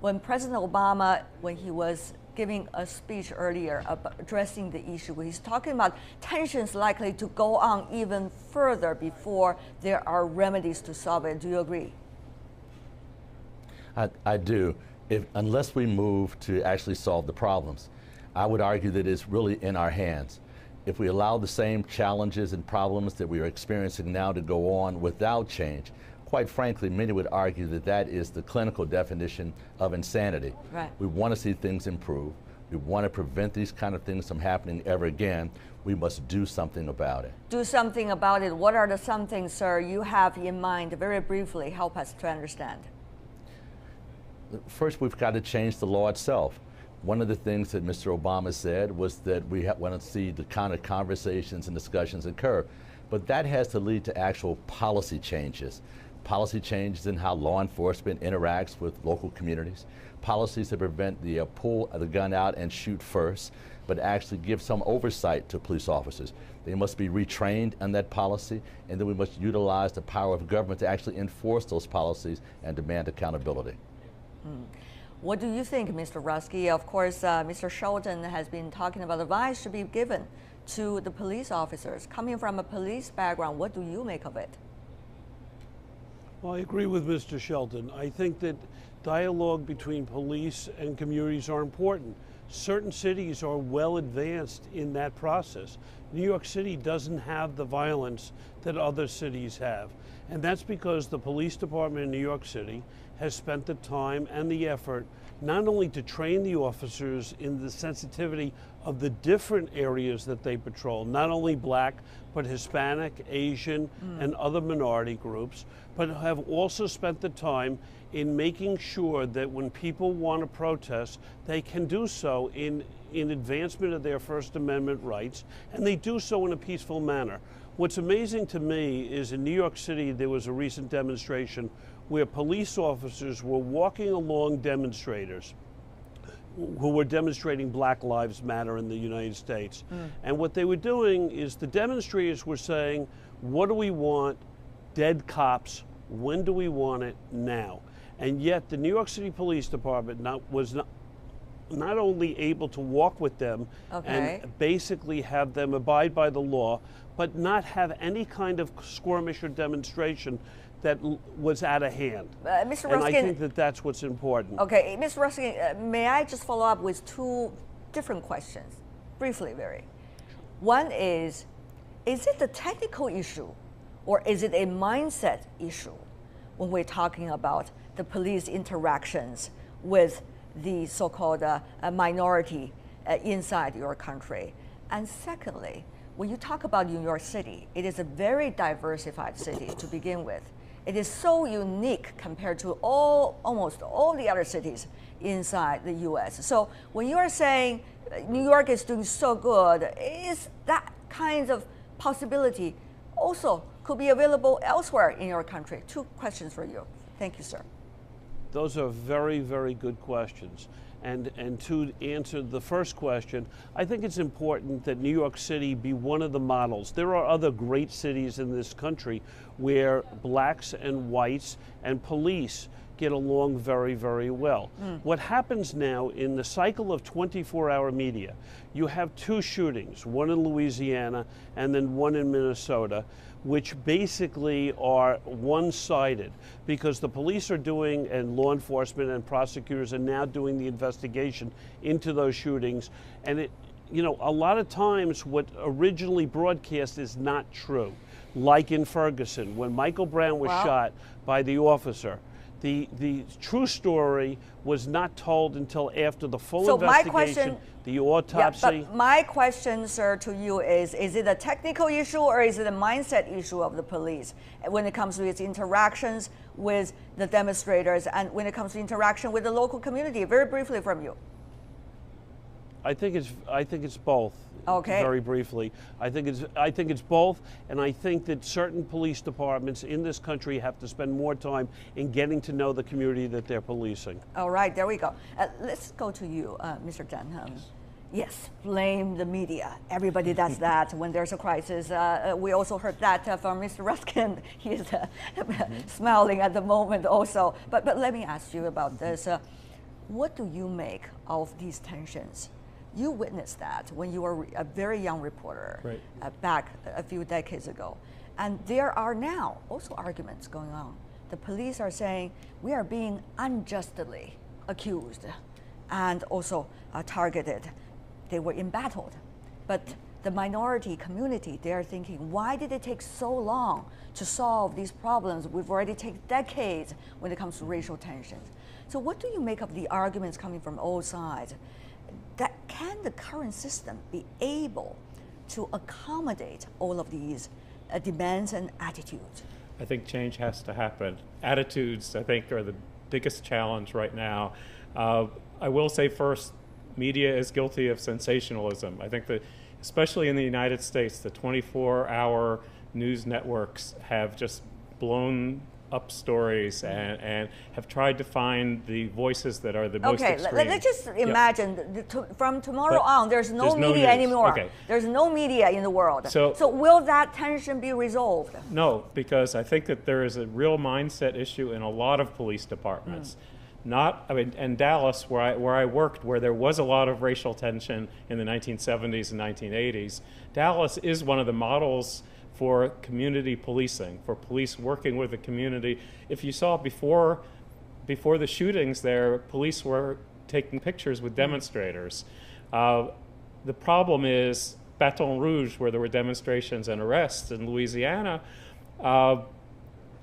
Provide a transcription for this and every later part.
when President Obama, when he was giving a speech earlier about addressing the issue, he's talking about tensions likely to go on even further before there are remedies to solve it. Do you agree? I do. Unless we move to actually solve the problems, I would argue that it's really in our hands. If we allow the same challenges and problems that we are experiencing now to go on without change, quite frankly, many would argue that that is the clinical definition of insanity. Right. We want to see things improve. We want to prevent these kind of things from happening ever again. We must do something about it. Do something about it. What are the some things, sir, you have in mind? Very briefly, help us to understand. First, we've got to change the law itself. One of the things that Mr. Obama said was that we want to see the kind of conversations and discussions occur, but that has to lead to actual policy changes. Policy changes in how law enforcement interacts with local communities, policies that prevent the pull the gun out and shoot first, but actually give some oversight to police officers. They must be retrained on that policy, and then we must utilize the power of government to actually enforce those policies and demand accountability. What do you think, Mr. Ruskin? Of course, Mr. Shelton has been talking about advice should be given to the police officers. Coming from a police background, what do you make of it? Well, I agree with Mr. Shelton. I think that dialogue between police and communities are important. Certain cities are well advanced in that process. New York City doesn't have the violence that other cities have. And that's because the police department in New York City has spent the time and the effort not only to train the officers in the sensitivity of the different areas that they patrol, not only black, but Hispanic, Asian, and other minority groups, but have also spent the time in making sure that when people want to protest, they can do so in advancement of their First Amendment rights, and they do so in a peaceful manner. What's amazing to me is in New York City, there was a recent demonstration where police officers were walking along demonstrators who were demonstrating Black Lives Matter in the United States. And what they were doing is the demonstrators were saying, what do we want? Dead cops. When do we want it? Now. And yet the New York City Police Department was not only able to walk with them and basically have them abide by the law, but not have any kind of skirmish or demonstration that was out of hand. Mr. Ruskin, and I think that that's what's important. Okay, Mr. Ruskin, may I just follow up with two different questions, briefly, very. One is it a technical issue or is it a mindset issue when we're talking about the police interactions with the so-called minority inside your country? And secondly, when you talk about New York City, it is a very diversified city to begin with. It is so unique compared to almost all the other cities inside the US. So when you are saying New York is doing so good, is that kind of possibility also could be available elsewhere in your country? Two questions for you. Thank you, sir. Those are very, very good questions. And to answer the first question, I think it's important that New York City be one of the models. There are other great cities in this country where blacks and whites and police get along very, very well. What happens now in the cycle of 24-hour media, you have two shootings, one in Louisiana and then one in Minnesota, which basically are one-sided because the police are doing, and law enforcement and prosecutors are now doing the investigation into those shootings. And a lot of times what originally broadcast is not true. Like in Ferguson, when Michael Brown was shot by the officer, the true story was not told until after the full investigation, the autopsy. Yeah, but my question, sir, to you is it a technical issue or is it a mindset issue of the police when it comes to its interactions with the demonstrators and when it comes to interaction with the local community? Very briefly from you. I think it's both. Okay. Very briefly, I think it's both, and I think that certain police departments in this country have to spend more time in getting to know the community that they're policing. All right, there we go. Let's go to you, Mr. Dunham. Yes, blame the media. Everybody does that when there's a crisis. We also heard that from Mr. Ruskin. He's smiling at the moment also. But let me ask you about this. What do you make of these tensions? You witnessed that when you were a very young reporter, right. Back a few decades ago. And there are now also arguments going on. The police are saying we are being unjustly accused and also targeted. They were embattled. But the minority community, they're thinking, why did it take so long to solve these problems? We've already taken decades when it comes to racial tensions. So what do you make of the arguments coming from all sides? That can the current system be able to accommodate all of these demands and attitudes? I think change has to happen. Attitudes, I think, are the biggest challenge right now. I will say first, media is guilty of sensationalism. I think that, especially in the United States, the 24-hour news networks have just blown up stories and have tried to find the voices that are the most extreme. Okay, let's just imagine from tomorrow on, there's no media anymore. Okay. There's no media in the world. So will that tension be resolved? No, because I think that there is a real mindset issue in a lot of police departments. In Dallas, where I worked, where there was a lot of racial tension in the 1970s and 1980s, Dallas is one of the models for community policing, for police working with the community. If you saw before the shootings there, police were taking pictures with demonstrators. The problem is Baton Rouge, where there were demonstrations and arrests in Louisiana,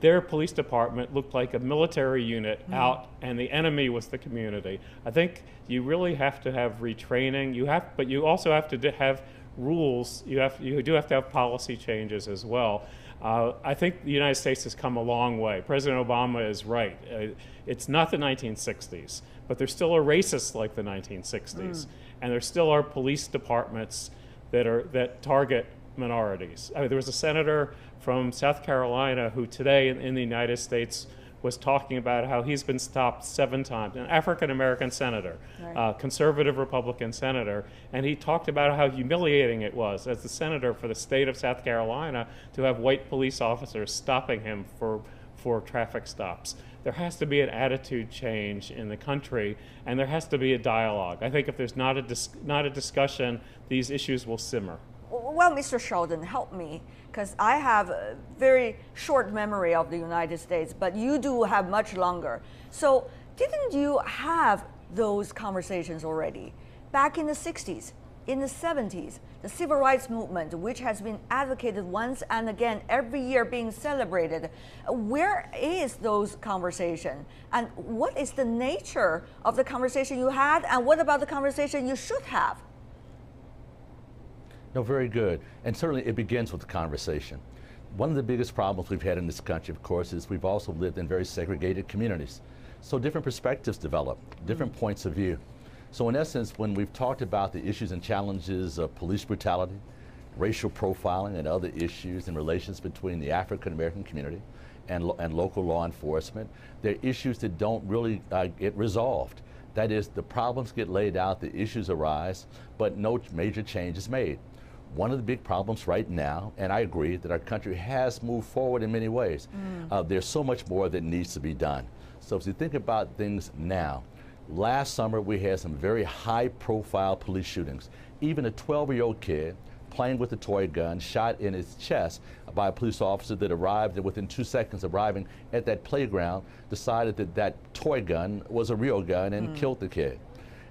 their police department looked like a military unit out, and the enemy was the community. I think you really have to have retraining. But you also have to have rules. You do have to have policy changes as well. I think the United States has come a long way. President Obama is right. It's not the 1960s, but there still are racists like the 1960s, and there still are police departments that target minorities. I mean, there was a senator from South Carolina who today in the United States was talking about how he's been stopped 7 times, an African-American senator, conservative Republican senator, and he talked about how humiliating it was as the senator for the state of South Carolina to have white police officers stopping him for traffic stops. There has to be an attitude change in the country, and there has to be a dialogue. I think if there's not a discussion, these issues will simmer. Well, Mr. Sheldon, help me, because I have a very short memory of the United States, but you do have much longer. So didn't you have those conversations already? Back in the 60s, in the 70s, the civil rights movement, which has been advocated once and again every year being celebrated, where is those conversations? And what is the nature of the conversation you had, and what about the conversation you should have? No, very good. And certainly it begins with the conversation. One of the biggest problems we've had in this country, of course, is we've also lived in very segregated communities. So different perspectives develop, different points of view. So in essence, when we've talked about the issues and challenges of police brutality, racial profiling, and other issues and relations between the African American community and local law enforcement, they're issues that don't really get resolved. That is, the problems get laid out, the issues arise, but no major change is made. One of the big problems right now, and I agree that our country has moved forward in many ways, there's so much more that needs to be done. So as you think about things now, last summer we had some very high-profile police shootings. Even a 12-year-old kid playing with a toy gun shot in his chest by a police officer that arrived, and within 2 seconds arriving at that playground, decided that that toy gun was a real gun and killed the kid.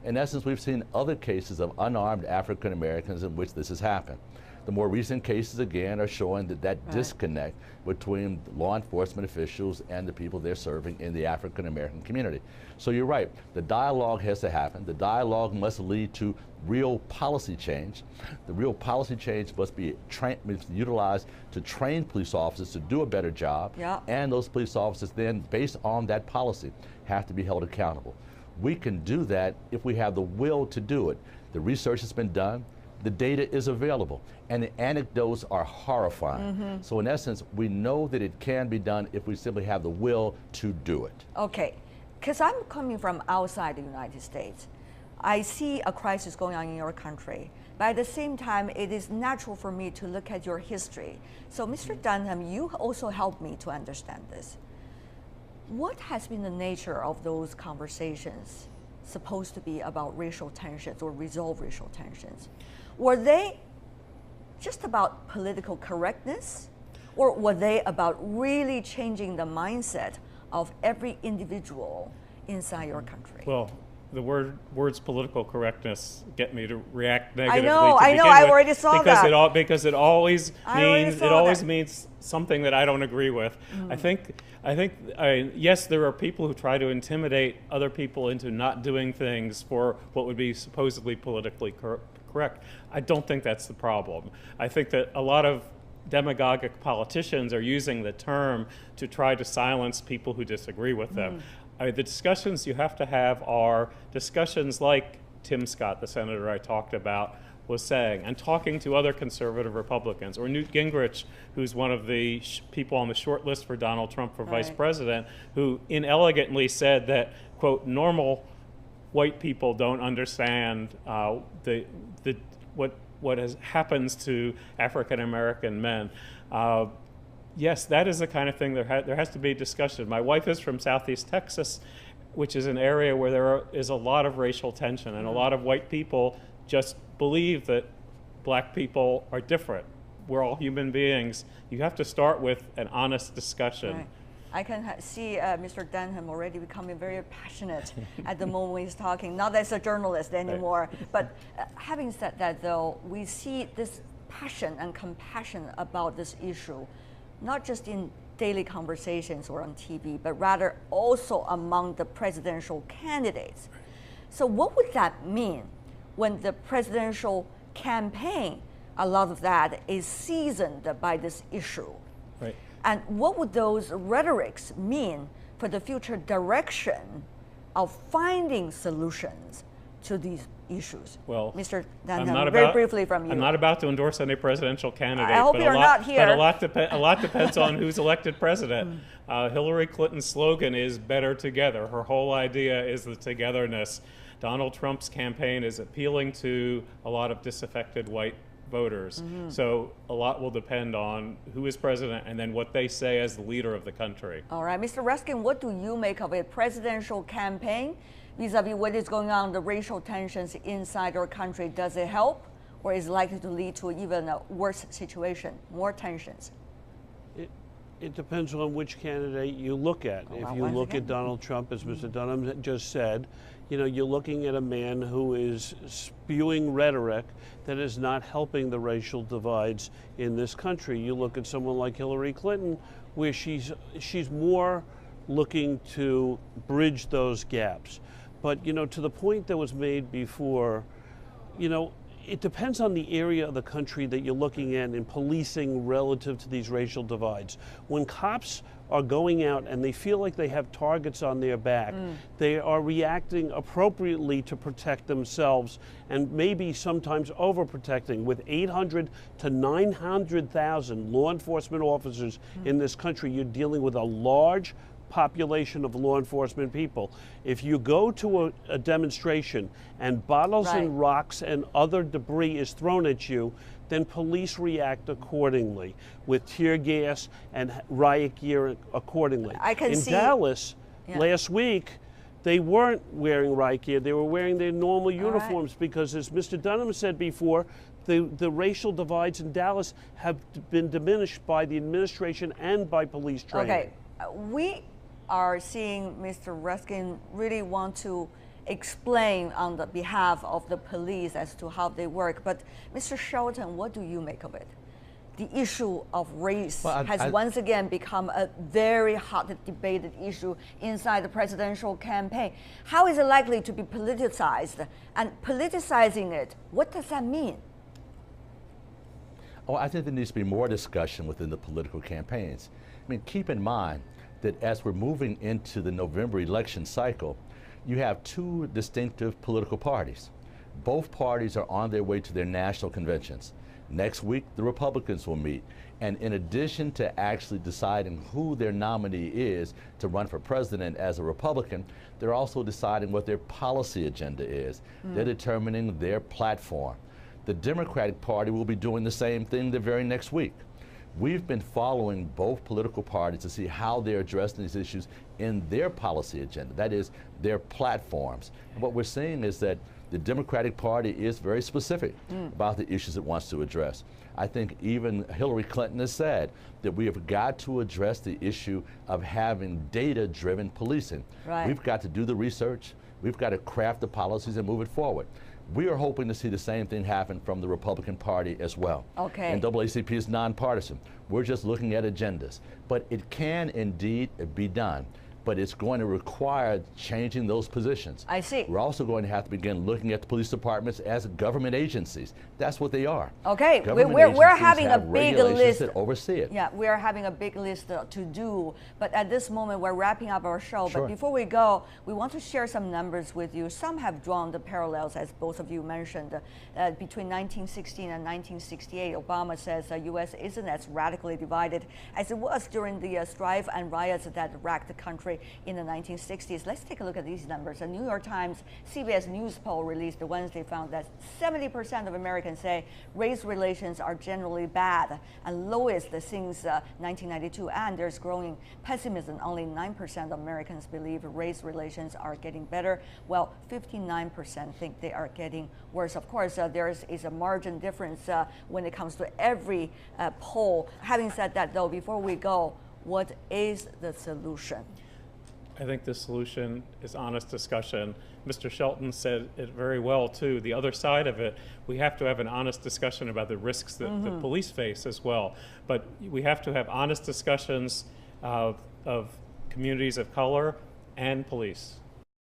In essence, we've seen other cases of unarmed African Americans in which this has happened. The more recent cases, again, are showing that disconnect between law enforcement officials and the people they're serving in the African American community. So you're right, the dialogue has to happen. The dialogue must lead to real policy change. The real policy change must be utilized to train police officers to do a better job, and those police officers then, based on that policy, have to be held accountable. We can do that if we have the will to do it. The research has been done, the data is available, and the anecdotes are horrifying. So in essence, we know that it can be done if we simply have the will to do it. Okay, because I'm coming from outside the United States. I see a crisis going on in your country, but at the same time, it is natural for me to look at your history. So Mr. Dunham, you also help me to understand this. What has been the nature of those conversations supposed to be about racial tensions or resolve racial tensions? Were they just about political correctness, or were they about really changing the mindset of every individual inside your country? Well, the words political correctness get me to react negatively. I know, I already saw that. Because it always means something that I don't agree with. I think yes, there are people who try to intimidate other people into not doing things for what would be supposedly politically correct. I don't think that's the problem. I think that a lot of demagogic politicians are using the term to try to silence people who disagree with them. The discussions you have to have are discussions like Tim Scott, the senator I talked about, was saying, and talking to other conservative Republicans, or Newt Gingrich, who's one of the people on the short list for Donald Trump for vice president, who inelegantly said that, quote, normal white people don't understand what happens to African American men. Yes, that is the kind of thing there has to be discussion. My wife is from Southeast Texas, which is an area where there is a lot of racial tension, and a lot of white people just believe that black people are different. We're all human beings. You have to start with an honest discussion. Right. I can see Mr. Denham already becoming very passionate at the moment he's talking, not as a journalist anymore. Right. But having said that, though, we see this passion and compassion about this issue, not just in daily conversations or on TV, but rather also among the presidential candidates. So what would that mean when the presidential campaign, a lot of that is seasoned by this issue? Right. And what would those rhetorics mean for the future direction of finding solutions to these issues? Well, Mr. Denham, very briefly from you. I'm not about to endorse any presidential candidate. I hope you're not here. But a lot depends on who's elected president. Hillary Clinton's slogan is "Better Together." Her whole idea is the togetherness. Donald Trump's campaign is appealing to a lot of disaffected white voters. So a lot will depend on who is president and then what they say as the leader of the country. All right, Mr. Ruskin, what do you make of a presidential campaign vis-a-vis what is going on, the racial tensions inside our country? Does it help, or is it likely to lead to even a worse situation, more tensions? It depends on which candidate you look at. If you look at Donald Trump, as Mr. Dunham just said, you know, you're looking at a man who is spewing rhetoric that is not helping the racial divides in this country. You look at someone like Hillary Clinton, where she's more looking to bridge those gaps. But, you know, to the point that was made before, you know, it depends on the area of the country that you're looking at in policing relative to these racial divides. When cops are going out and they feel like they have targets on their back, they are reacting appropriately to protect themselves, and maybe sometimes overprotecting. With 800 to 900,000 law enforcement officers in this country, you're dealing with a large population of law enforcement people. If you go to a demonstration and bottles and rocks and other debris is thrown at you, then police react accordingly with tear gas and riot gear accordingly. In Dallas, last week, they weren't wearing riot gear. They were wearing their normal uniforms because, as Mr. Dunham said before, the racial divides in Dallas have been diminished by the administration and by police training. Okay, we are seeing Mr. Ruskin really want to explain on the behalf of the police as to how they work. But Mr. Shelton, what do you make of it? The issue of race has once again become a very hot debated issue inside the presidential campaign. How is it likely to be politicized? And politicizing it, what does that mean? Oh, I think there needs to be more discussion within the political campaigns. I mean, keep in mind that as we're moving into the November election cycle, you have two distinctive political parties. Both parties are on their way to their national conventions. Next week, the Republicans will meet. And in addition to actually deciding who their nominee is to run for president as a Republican, they're also deciding what their policy agenda is. They're determining their platform. The Democratic Party will be doing the same thing the very next week. We've been following both political parties to see how they're addressing these issues in their policy agenda, that is, their platforms. And what we're seeing is that the Democratic Party is very specific about the issues it wants to address. I think even Hillary Clinton has said that we have got to address the issue of having data-driven policing. Right. We've got to do the research, we've got to craft the policies and move it forward. We are hoping to see the same thing happen from the Republican Party as well. Okay. NAACP is nonpartisan. We're just looking at agendas. But it can indeed be done. But it's going to require changing those positions. I see. We're also going to have to begin looking at the police departments as government agencies. That's what they are. Okay, Government we're agencies having a have big regulations list. that oversee it. Yeah, we are having a big list to do, but at this moment we're wrapping up our show. Sure. But before we go, we want to share some numbers with you. Some have drawn the parallels, as both of you mentioned, between 1916 and 1968. Obama says the U.S. isn't as radically divided as it was during the strife and riots that racked the country in the 1960s. Let's take a look at these numbers. A New York Times CBS News poll released Wednesday found that 70% of Americans say race relations are generally bad and lowest since 1992, and there's growing pessimism. Only 9% of Americans believe race relations are getting better, while 59% think they are getting worse. Of course, there is a margin difference when it comes to every poll. Having said that, though, before we go, what is the solution? I think the solution is honest discussion. Mr. Shelton said it very well, too. The other side of it, we have to have an honest discussion about the risks that the police face as well. But we have to have honest discussions of communities of color and police.